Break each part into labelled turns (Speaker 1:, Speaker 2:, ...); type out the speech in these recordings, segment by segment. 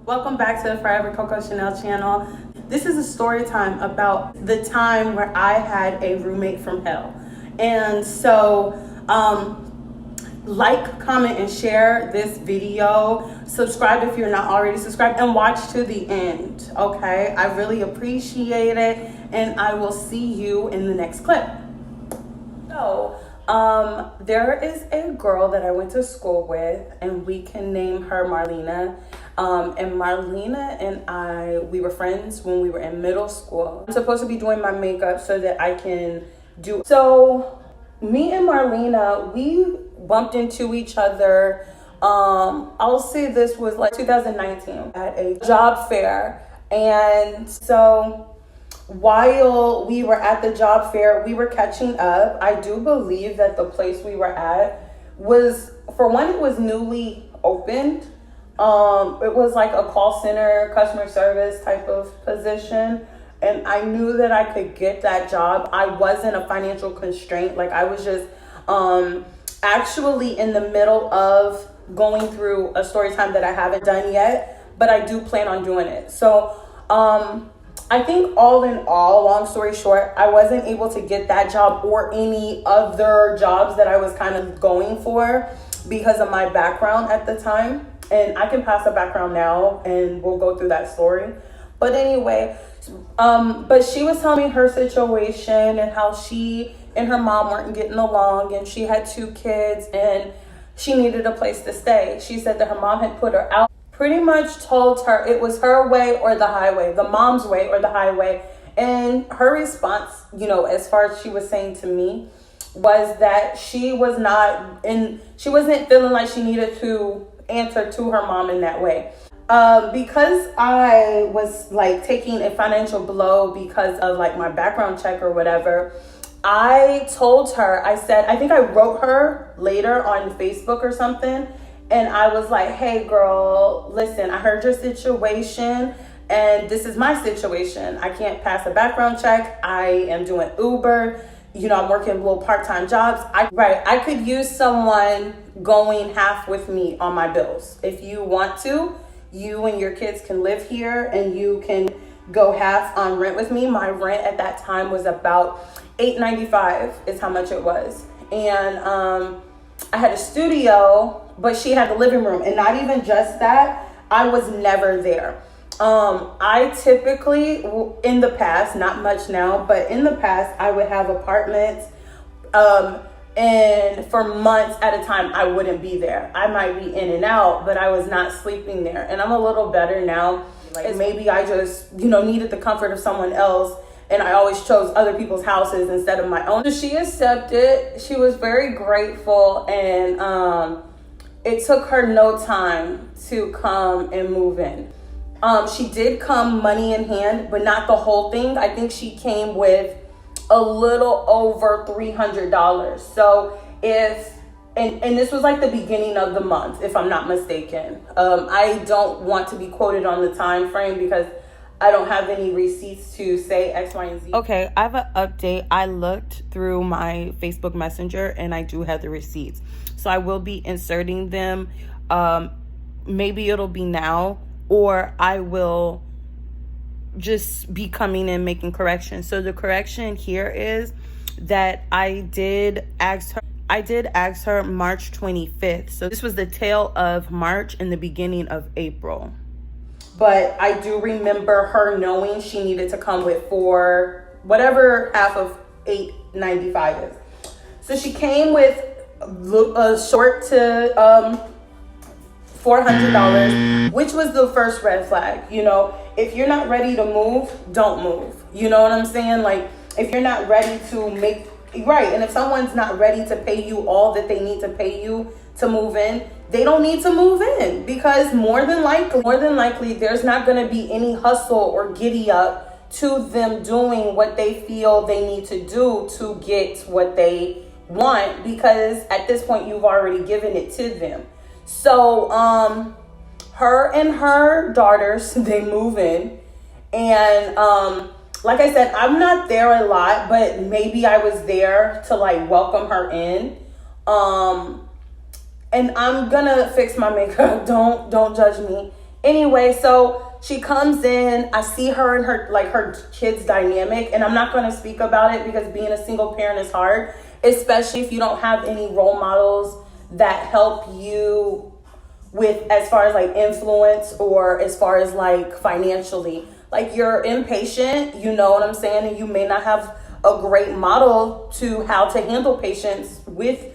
Speaker 1: Welcome back to the Forever Coco Chanel channel. This is a story time about the time where I had a roommate from hell. And so, like, comment, and share this video. Subscribe if you're not already subscribed, and watch to the end, okay? I really appreciate it, and I will see you in the next clip. So, there is a girl that I went to school with, and we can name her Marlena. And Marlena and we were friends when we were in middle school. I'm supposed to be doing my makeup so that I can do. So me and Marlena, we bumped into each other. I'll say this was like 2019 at a job fair. And so while we were at the job fair, we were catching up. I do believe that the place we were at was, for one, it was newly opened. It was like a call center, customer service type of position. And I knew that I could get that job. I wasn't a financial constraint. Like, I was just actually in the middle of going through a story time that I haven't done yet, but I do plan on doing it. So I think all in all, long story short, I wasn't able to get that job or any other jobs that I was kind of going for because of my background at the time. And I can pass a background now and we'll go through that story. But anyway, but she was telling me her situation and how she and her mom weren't getting along, and she had 2 kids and she needed a place to stay. She said that her mom had put her out, pretty much told her it was her way or the highway, the mom's way or the highway. And her response, you know, as far as she was saying to me, was that she wasn't feeling like she needed to answer to her mom in that way. Because I was like taking a financial blow because of like my background check or whatever, I told her, I said, I think I wrote her later on Facebook or something. And I was like, hey girl, listen, I heard your situation and this is my situation. I can't pass a background check. I am doing Uber. You know, I'm working little part-time jobs. I could use someone going half with me on my bills. If you want to, you and your kids can live here and you can go half on rent with me. My rent at that time was about $8.95 is how much it was. And I had a studio, but she had the living room. And not even just that, I was never there. I typically, in the past, not much now, but in the past, I would have apartments, and for months at a time, I wouldn't be there. I might be in and out, but I was not sleeping there. And I'm a little better now. Like, maybe I just, you know, needed the comfort of someone else, and I always chose other people's houses instead of my own. So she accepted. She was very grateful, and it took her no time to come and move in. She did come money in hand, but not the whole thing. I think she came with a little over $300. So and this was like the beginning of the month, if I'm not mistaken. I don't want to be quoted on the time frame because I don't have any receipts to say X, Y, and Z. Okay, I have an update. I looked through my Facebook Messenger and I do have the receipts. So I will be inserting them. Maybe it'll be now, or I will just be coming in making corrections. So the correction here is that I did ask her March 25th. So this was the tail of March and the beginning of April. But I do remember her knowing she needed to come with whatever half of $8.95 is. So she came with a short to $400, which was the first red flag. You know, if you're not ready to move, don't move. You know what I'm saying? Like, if you're not ready to make right, and if someone's not ready to pay you all that they need to pay you to move in, they don't need to move in, because more than likely there's not going to be any hustle or giddy up to them doing what they feel they need to do to get what they want, because at this point you've already given it to them. So her and her daughters, they move in, and like I said, I'm not there a lot, but maybe I was there to like welcome her in. And I'm gonna fix my makeup. Don't judge me. Anyway, so she comes in. I see her and her kids dynamic, and I'm not gonna speak about it because being a single parent is hard, especially if you don't have any role models that help you with as far as like influence or as far as like financially. Like you're impatient, you know what I'm saying, and you may not have a great model to how to handle patients with,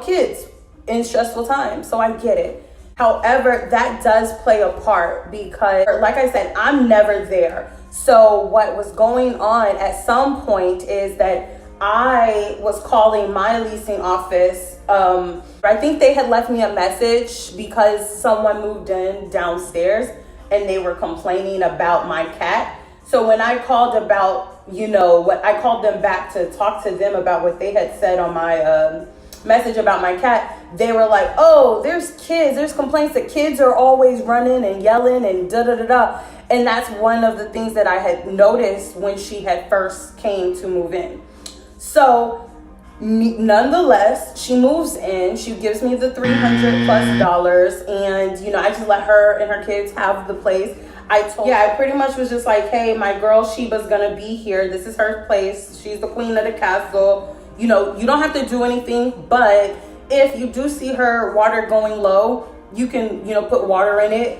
Speaker 1: kids in stressful times. So I get it. However, that does play a part because, like I said, I'm never there. So what was going on at some point is that I was calling my leasing office. I think they had left me a message because someone moved in downstairs and they were complaining about my cat. So when I called about, I called them back to talk to them about what they had said on my message about my cat. They were like, oh, there's complaints that kids are always running and yelling and da-da-da-da. And that's one of the things that I had noticed when she had first came to move in. So nonetheless, she moves in, she gives me the $300+ and, I just let her and her kids have the place. I pretty much was just like, hey, my girl Sheba's gonna be here. This is her place. She's the queen of the castle. You don't have to do anything, but if you do see her water going low, you can, put water in it.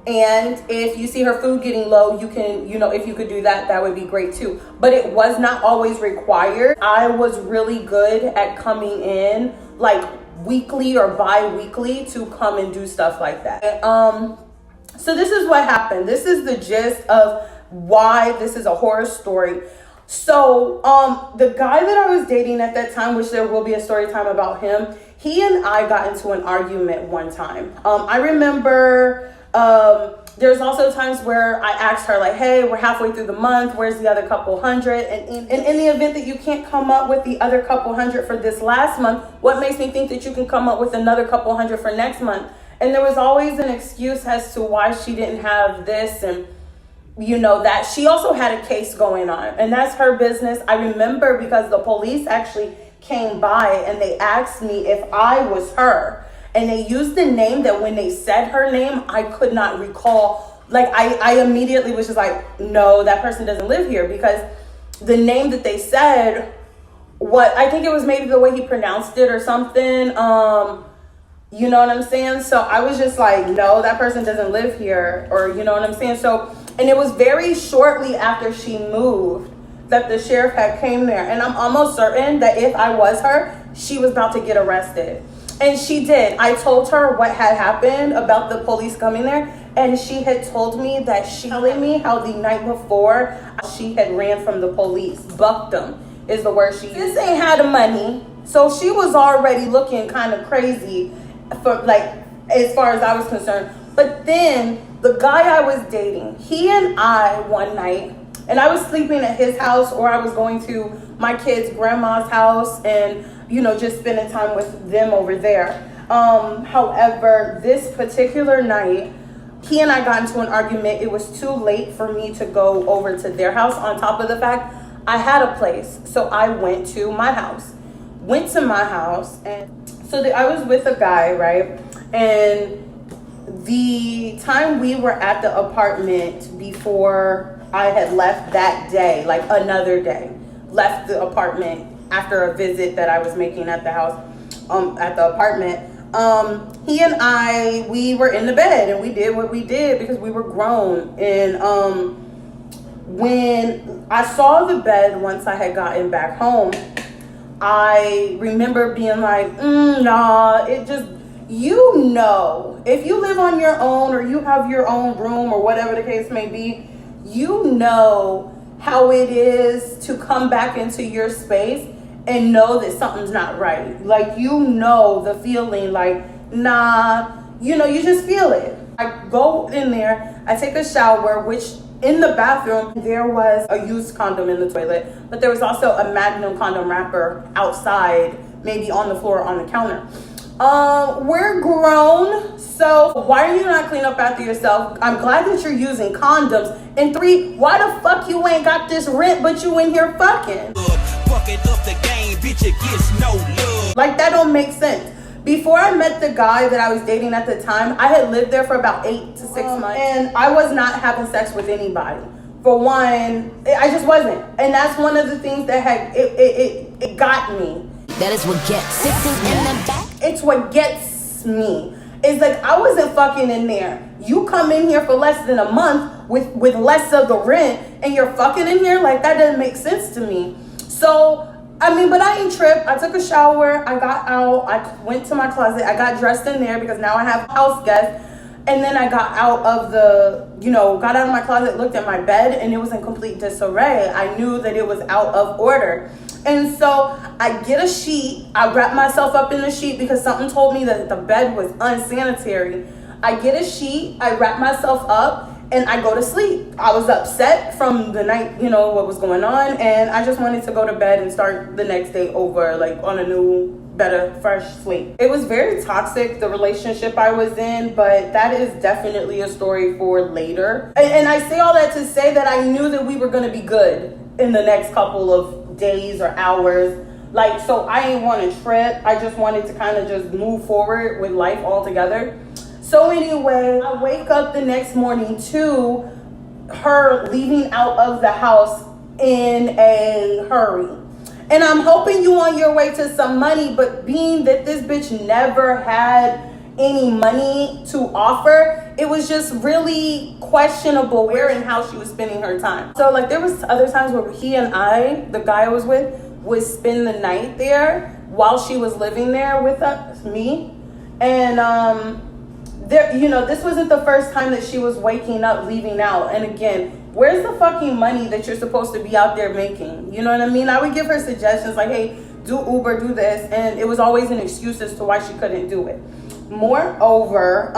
Speaker 1: And if you see her food getting low, you can, if you could do that, that would be great too. But it was not always required. I was really good at coming in like weekly or bi-weekly to come and do stuff like that. So this is what happened. This is the gist of why this is a horror story. So the guy that I was dating at that time, which there will be a story time about him, he and I got into an argument one time. I remember there's also times where I asked her like, hey, we're halfway through the month, where's the other couple hundred? And in the event that you can't come up with the other couple hundred for this last month, what makes me think that you can come up with another couple hundred for next month? And there was always an excuse as to why she didn't have this, and that she also had a case going on, and that's her business. I remember because the police actually came by and they asked me if I was her. And they used the name that when they said her name, I could not recall. Like, I immediately was just like, no, that person doesn't live here, because the name that they said, I think it was maybe the way he pronounced it or something. You know what I'm saying? So I was just like, no, that person doesn't live here, or you know what I'm saying? So, and it was very shortly after she moved that the sheriff had came there. And I'm almost certain that if I was her, she was about to get arrested. And she did. I told her what had happened about the police coming there. And she had told me that she telling me how the night before she had ran from the police. Bucked them is the word she used. This ain't had the money. So she was already looking kind of crazy for as far as I was concerned. But then the guy I was dating, he and I one night, and I was sleeping at his house, or I was going to my kid's grandma's house and, just spending time with them over there. However, this particular night, he and I got into an argument. It was too late for me to go over to their house, on top of the fact I had a place. So I went to my house. And so I was with a guy, right? And the time we were at the apartment before I had left that day, like another day, left the apartment after a visit that I was making at the house, at the apartment, he and I, we were in the bed and we did what we did because we were grown. And when I saw the bed once I had gotten back home, I remember being like, nah, it just, if you live on your own or you have your own room or whatever the case may be, how it is to come back into your space and know that something's not right. Like, the feeling like, nah, you just feel it. I go in there, I take a shower, which in the bathroom, there was a used condom in the toilet, but there was also a Magnum condom wrapper outside, maybe on the floor or on the counter. We're grown, so why are you not clean up after yourself? I'm glad that you're using condoms. And 3, why the fuck you ain't got this rent but you in here fucking?
Speaker 2: Fucking up the game, bitch, it gets no love.
Speaker 1: Like, that don't make sense. Before I met the guy that I was dating at the time, I had lived there for about 8 to 6 months, and I was not having sex with anybody. For one, I just wasn't, and that's one of the things that had it got me.
Speaker 3: That is what gets in the back.
Speaker 1: It's what gets me. It's like, I wasn't fucking in there. You come in here for less than a month with less of the rent, and you're fucking in here? Like, that doesn't make sense to me. So, I mean, but I ain't tripped. I took a shower. I got out. I went to my closet. I got dressed in there because now I have house guests. And then I got out of got out of my closet, looked at my bed, and it was in complete disarray. I knew that it was out of order. And so I get a sheet. I wrap myself up in the sheet because something told me that the bed was unsanitary. I get a sheet. I wrap myself up. And I go to sleep. I was upset from the night, what was going on. And I just wanted to go to bed and start the next day over, like on a new, better, fresh slate. It was very toxic, the relationship I was in, but that is definitely a story for later. And I say all that to say that I knew that we were gonna be good in the next couple of days or hours. Like, so I didn't want to trip. I just wanted to kind of just move forward with life altogether. So anyway, I wake up the next morning to her leaving out of the house in a hurry. And I'm hoping you on your way to some money, but being that this bitch never had any money to offer, it was just really questionable where and how she was spending her time. So like, there was other times where he and I, the guy I was with, would spend the night there while she was living there with me. And this wasn't the first time that she was waking up, leaving out. And again, where's the fucking money that you're supposed to be out there making? You know what I mean? I would give her suggestions like, hey, do Uber, do this. And it was always an excuse as to why she couldn't do it. Moreover,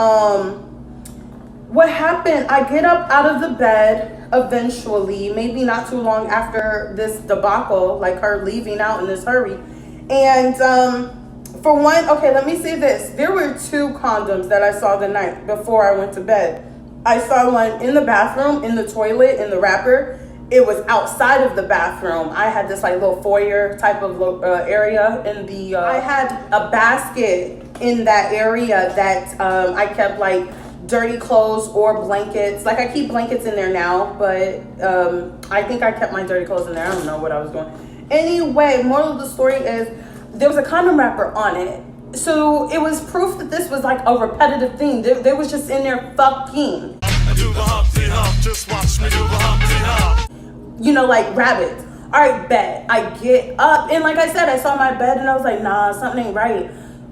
Speaker 1: what happened, I get up out of the bed eventually, maybe not too long after this debacle, like her leaving out in this hurry. And for one, okay, let me say this. There were 2 condoms that I saw the night before I went to bed. I saw one in the bathroom, in the toilet, in the wrapper. It was outside of the bathroom. I had this like little foyer type of area in the, I had a basket in that area that I kept like dirty clothes or blankets. Like, I keep blankets in there now, but I think I kept my dirty clothes in there. I don't know what I was doing. Anyway, moral of the story is, there was a condom wrapper on it. So it was proof that this was like a repetitive thing. They was just in there fucking.
Speaker 2: Do the Humpty Hump, just watch me do the Humpty Hump.
Speaker 1: Like rabbits. All right, bet. I get up. And like I said, I saw my bed and I was like, nah, something ain't right.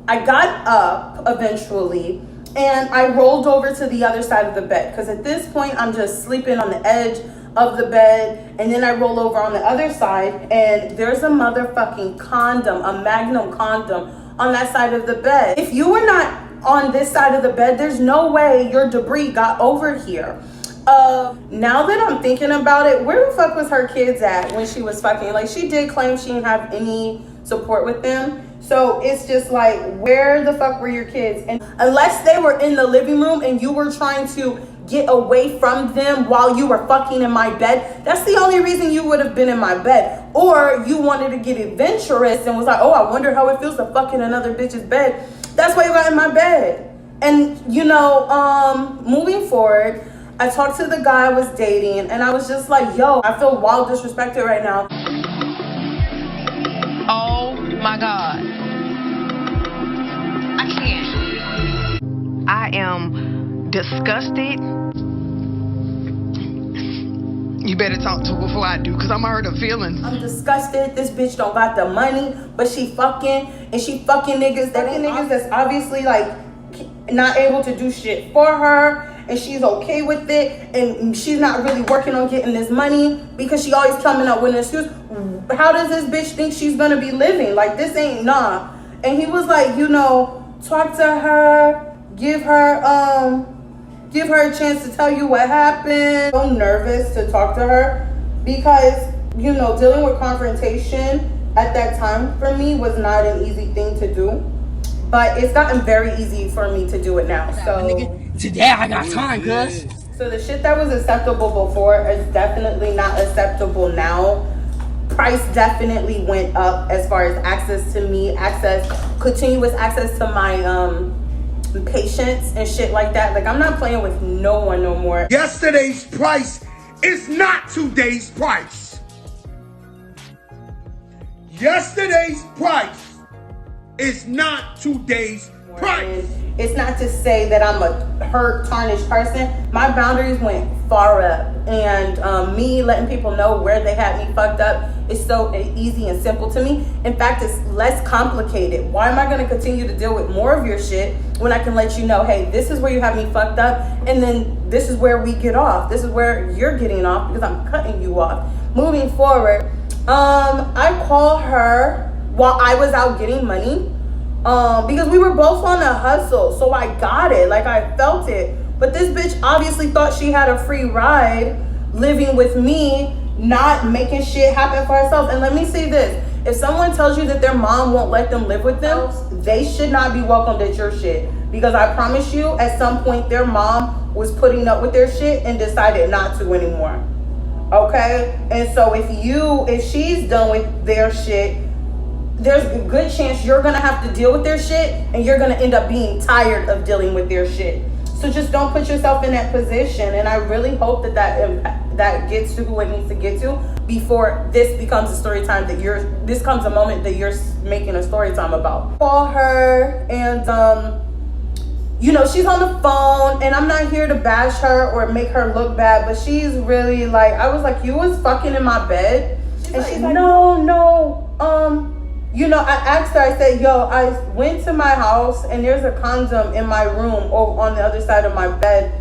Speaker 1: I got up eventually and I rolled over to the other side of the bed. Because at this point, I'm just sleeping on the edge of the bed, and then I roll over on the other side and there's a motherfucking condom, a Magnum condom on that side of the bed. If you were not on this side of the bed, there's no way your debris got over here. Now that I'm thinking about it, where the fuck was her kids at when she was fucking? Like, she did claim she didn't have any support with them. So it's just like, where the fuck were your kids? And unless they were in the living room and you were trying to get away from them while you were fucking in my bed, that's the only reason you would have been in my bed. Or you wanted to get adventurous and was like, oh, I wonder how it feels to fuck in another bitch's bed. That's why you got in my bed. And moving forward, I talked to the guy I was dating and I was just like, yo, I feel wild disrespected right now.
Speaker 4: Oh my God. I can't. I am disgusted. You better talk to her before I do, because I'm hurt her feelings.
Speaker 1: I'm disgusted. This bitch don't got the money, but she fucking, and she fucking niggas that's obviously like not able to do shit for her, and she's okay with it, and she's not really working on getting this money because she always coming up with an excuse. How does this bitch think she's gonna be living? Like, this ain't nah. And he was like, talk to her, give her a chance to tell you what happened. I'm so nervous to talk to her because, dealing with confrontation at that time for me was not an easy thing to do. but it's gotten very easy for me to do it now. So
Speaker 5: today I got time, cuz.
Speaker 1: So the shit that was acceptable before is definitely not acceptable now. Price definitely went up as far as access to me, continuous access to my patients and shit like that. Like, I'm not playing with no one no more.
Speaker 6: Yesterday's price is not today's price. Yesterday's price is not today's price.
Speaker 1: And it's not to say that I'm a hurt, tarnished person. My boundaries went far up, and me letting people know where they had me fucked up is so easy and simple to me. In fact, it's less complicated. Why am I going to continue to deal with more of your shit when I can let you know, hey, this is where you have me fucked up, and then this is where we get off. This is where you're getting off because I'm cutting you off. Moving forward, I call her while I was out getting money. Because we were both on a hustle, so I got it, like I felt it. But this bitch obviously thought she had a free ride living with me, not making shit happen for herself. And let me say this, if someone tells you that their mom won't let them live with them, they should not be welcomed at your shit. Because I promise you, at some point their mom was putting up with their shit and decided not to anymore. Okay? And so if she's done with their shit, there's a good chance you're gonna have to deal with their shit, and you're gonna end up being tired of dealing with their shit. So just don't put yourself in that position. And I really hope that gets to who it needs to get to before this becomes a story time this comes a moment that you're making a story time about. Call her, and she's on the phone, and I'm not here to bash her or make her look bad, but she's really like, I was like, you was fucking in my bed? And she's like, no. I asked her, I said, yo, I went to my house and there's a condom in my room or on the other side of my bed.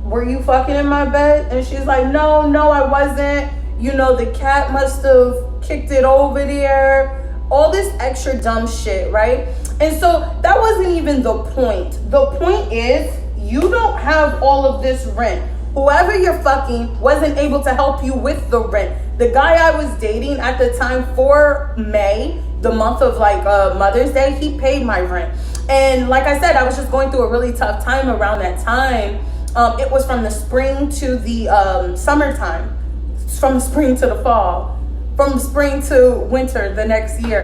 Speaker 1: Were you fucking in my bed? And she's like, no, I wasn't. The cat must have kicked it over there. All this extra dumb shit, right? And so that wasn't even the point. The point is, you don't have all of this rent. Whoever you're fucking wasn't able to help you with the rent. The guy I was dating at the time for May, the month of Mother's Day, he paid my rent. And like I said, I was just going through a really tough time around that time. It was from the spring to the summertime. From the spring to the fall. From the spring to winter the next year.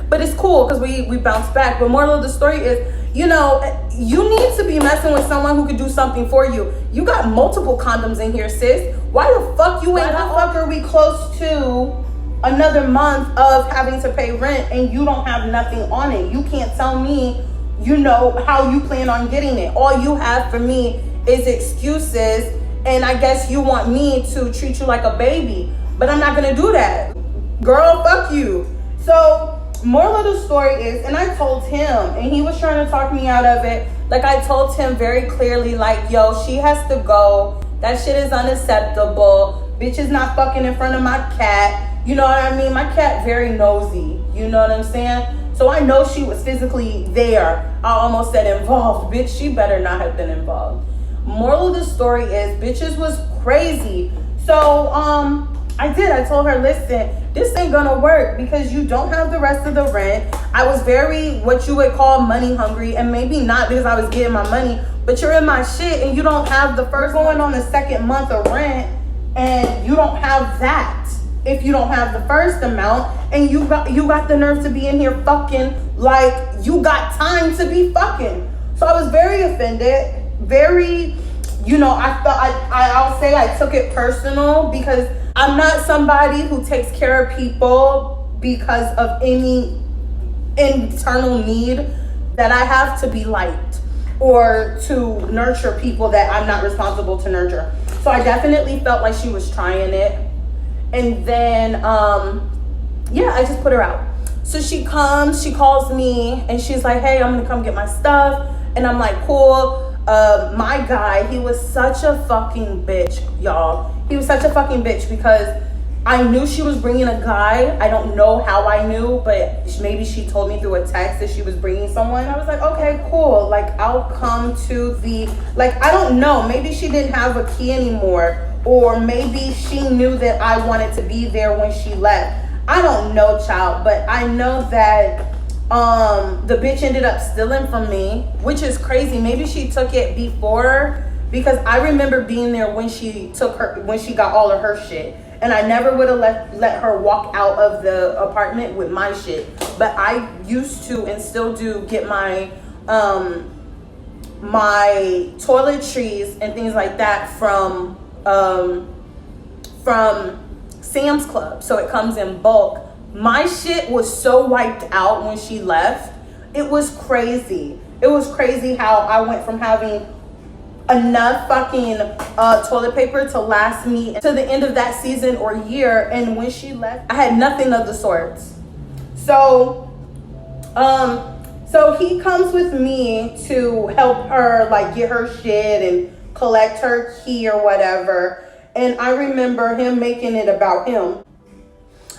Speaker 1: But it's cool because we bounced back. But moral of the story is, you need to be messing with someone who could do something for you. You got multiple condoms in here, sis. Why the fuck are we close to another month of having to pay rent and you don't have nothing on it? You can't tell me, how you plan on getting it. All you have for me is excuses, and I guess you want me to treat you like a baby. But I'm not gonna do that. Girl, fuck you. So, moral of the story is, and I told him, and he was trying to talk me out of it. Like, I told him very clearly, like, yo, she has to go. That shit is unacceptable. Bitch is not fucking in front of my cat. You know what I mean? My cat very nosy. You know what I'm saying? So I know she was physically there. I almost said involved. Bitch, she better not have been involved. Moral of the story is, bitches was crazy. So, I told her, listen, this ain't gonna work because you don't have the rest of the rent. I was very, what you would call money hungry, and maybe not because I was getting my money, but you're in my shit and you don't have the first going on the second month of rent, and you don't have that if you don't have the first amount, and you got the nerve to be in here fucking like you got time to be fucking. So I was very offended, very, I'll say I took it personal because I'm not somebody who takes care of people because of any internal need that I have to be liked or to nurture people that I'm not responsible to nurture. So I definitely felt like she was trying it. And then, I just put her out. So she comes, she calls me, and she's like, hey, I'm gonna come get my stuff. And I'm like, cool. My guy, he was such a fucking bitch, y'all. He was such a fucking bitch because I knew she was bringing a guy. I don't know how I knew, but maybe she told me through a text that she was bringing someone. I was like, okay, cool. Like, I'll come to I don't know. Maybe she didn't have a key anymore, or maybe she knew that I wanted to be there when she left. I don't know, child, but I know that the bitch ended up stealing from me, which is crazy. Maybe she took it before, because I remember being there when she got all of her shit, and I never would have let her walk out of the apartment with my shit. But I used to, and still do, get my my toiletries and things like that from Sam's Club, so it comes in bulk. My shit was so wiped out when she left. It was crazy. It was crazy how I went from having enough fucking toilet paper to last me to the end of that season or year, and when she left, I had nothing of the sorts. So he comes with me to help her, like, get her shit and collect her key or whatever. And I remember him making it about him.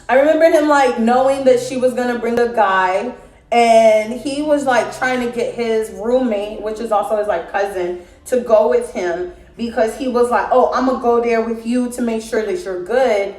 Speaker 1: I remember him, like, knowing that she was gonna bring a guy, and he was, like, trying to get his roommate, which is also his, like, cousin, to go with him, because he was like, oh, I'm gonna go there with you to make sure that you're good.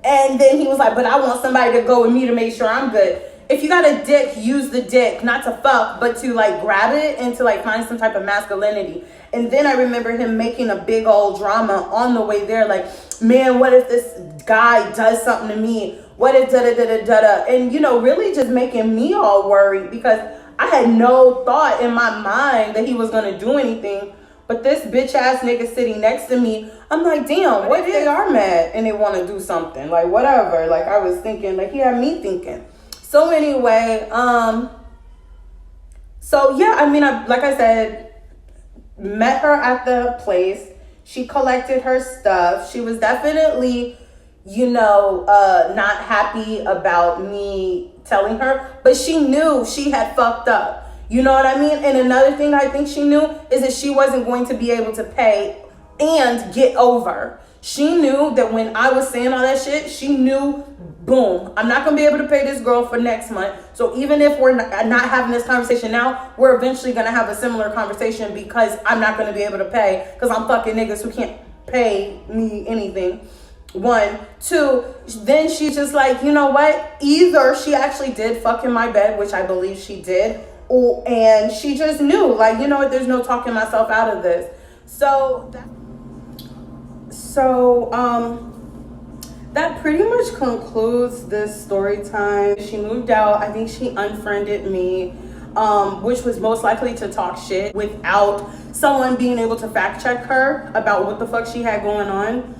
Speaker 1: And then he was like, but I want somebody to go with me to make sure I'm good. If you got a dick, use the dick, not to fuck, but to, like, grab it and to, like, find some type of masculinity. And then I remember him making a big old drama on the way there, like, man, what if this guy does something to me? What if da-da-da-da-da-da? And, you know, really just making me all worried, because I had no thought in my mind that he was going to do anything. But this bitch ass nigga sitting next to me, I'm like, damn, what if they are mad and they want to do something? Like, whatever. Like, I was thinking, like, he had me thinking. So anyway, so yeah, I mean, like I said, met her at the place. She collected her stuff. She was definitely, you know, not happy about me telling her, but she knew she had fucked up. You know what I mean? And another thing I think she knew is that she wasn't going to be able to pay and get over. She knew that when I was saying all that shit, she knew, boom, I'm not going to be able to pay this girl for next month. So even if we're not having this conversation now, we're eventually going to have a similar conversation, because I'm not going to be able to pay, because I'm fucking niggas who can't pay me anything. 1, 2, then she's just like, you know what? Either she actually did fuck in my bed, which I believe she did, and she just knew, like, you know what? There's no talking myself out of this. So that pretty much concludes this story time. She moved out. I think she unfriended me, which was most likely to talk shit without someone being able to fact check her about what the fuck she had going on.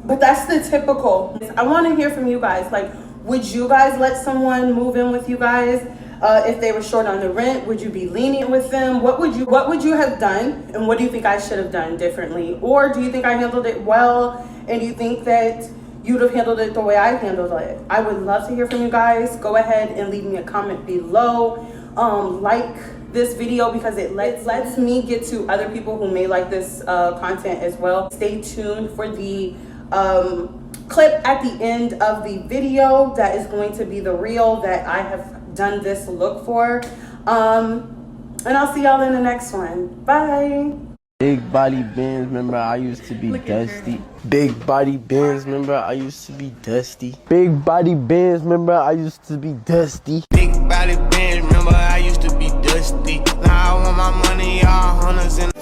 Speaker 1: But that's the typical. I want to hear from you guys. Like, would you guys let someone move in with you guys if they were short on the rent? Would you be lenient with them? What would you have done, and what do you think I should have done differently? Or do you think I handled it well, and do you think that you'd have handled it the way I handled it? I would love to hear from you guys. Go ahead and leave me a comment below. Like this video, because it lets me get to other people who may like this content as well. Stay tuned for the clip at the end of the video that is going to be the reel that I have done this look for. And I'll see y'all in the next one. Bye.
Speaker 7: Big body bands, remember I used to be dusty. Big body bands, remember I used to be dusty. Big body bands, remember I used to be dusty.
Speaker 2: Big body bands, remember I used to be dusty. Now I want my money, all hundreds and